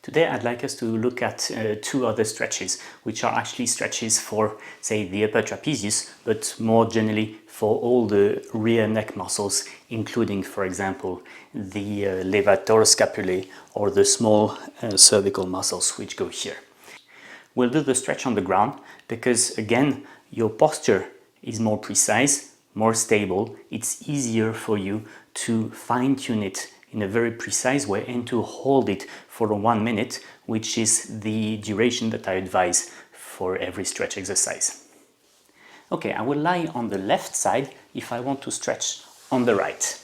Today I'd like us to look at two other stretches, which are actually stretches for, say, the upper trapezius, but more generally for all the rear neck muscles, including, for example, the Levator Scapulae or the small cervical muscles which go here. We'll do the stretch on the ground because, again, your posture is more precise, more stable. It's easier for you to fine-tune it in a very precise way and to hold it for 1 minute, which is the duration that I advise for every stretch exercise. Okay, I will lie on the left side if I want to stretch on the right.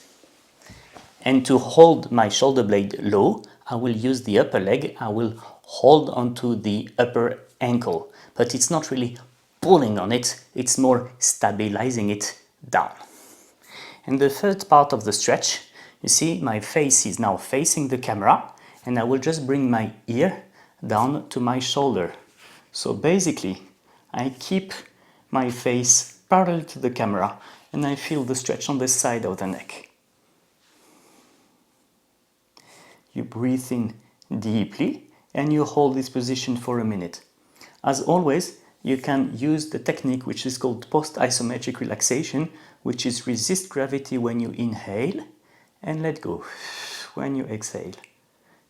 And to hold my shoulder blade low, I will use the upper leg. I will hold onto the upper ankle, but it's not really pulling on it, it's more stabilizing it down. And the third part of the stretch, you see my face is now facing the camera, and I will just bring my ear down to my shoulder. So basically, I keep my face parallel to the camera and I feel the stretch on the side of the neck. You breathe in deeply and you hold this position for a minute. As always, you can use the technique which is called post-isometric relaxation, which is resist gravity when you inhale and let go when you exhale.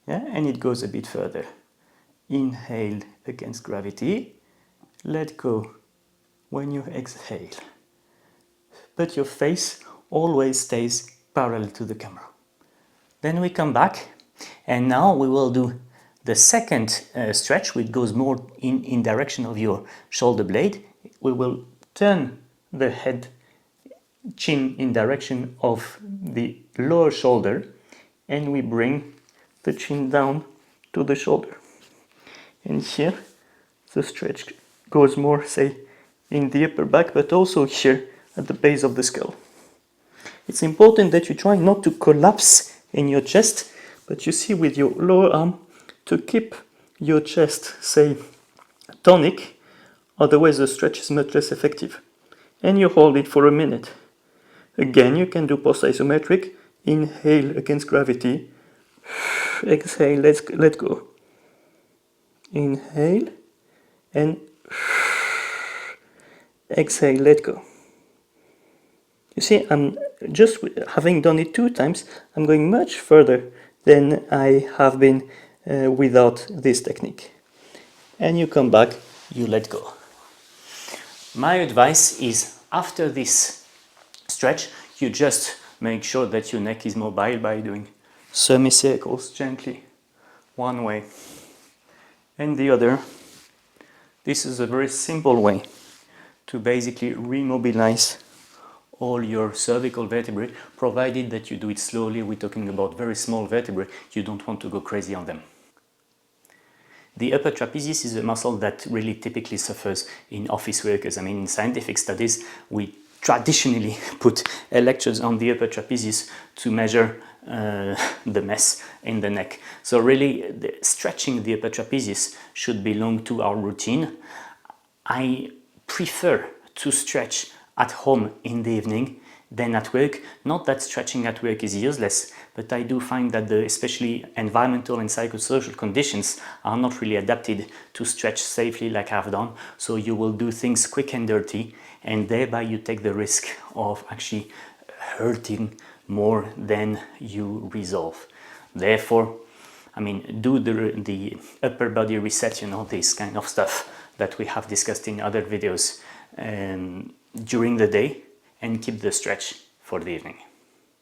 Yeah? And it goes a bit further. Inhale against gravity, let go when you exhale. But your face always stays parallel to the camera. Then we come back and now we will do the second stretch, which goes more in direction of your shoulder blade. We will turn the head, chin in direction of the lower shoulder, and we bring the chin down to the shoulder. And here the stretch goes more, say, in the upper back, but also here at the base of the skull. It's important that you try not to collapse in your chest, but you see with your lower arm to keep your chest, say, tonic, otherwise the stretch is much less effective. And you hold it for a minute. Again, you can do post-isometric. Inhale against gravity. Exhale, let go. Inhale and exhale, let go. You see, I'm just having done it 2 times, I'm going much further than I have been without this technique. And you come back, you let go. My advice is, after this stretch, you just make sure that your neck is mobile by doing semicircles gently, one way and the other. This is a very simple way to basically remobilize all your cervical vertebrae, provided that you do it slowly. We're talking about very small vertebrae, you don't want to go crazy on them. The upper trapezius is a muscle that really typically suffers in office workers. I mean, in scientific studies, we traditionally put electrodes on the upper trapezius to measure the mess in the neck. So really, stretching the upper trapezius should belong to our routine. I prefer to stretch at home in the evening than at work. Not that stretching at work is useless, but I do find that especially environmental and psychosocial conditions are not really adapted to stretch safely like I've done. So you will do things quick and dirty, and thereby you take the risk of actually hurting more than you resolve. Therefore, I mean, do the upper body reset, you know, this kind of stuff that we have discussed in other videos during the day, and keep the stretch for the evening.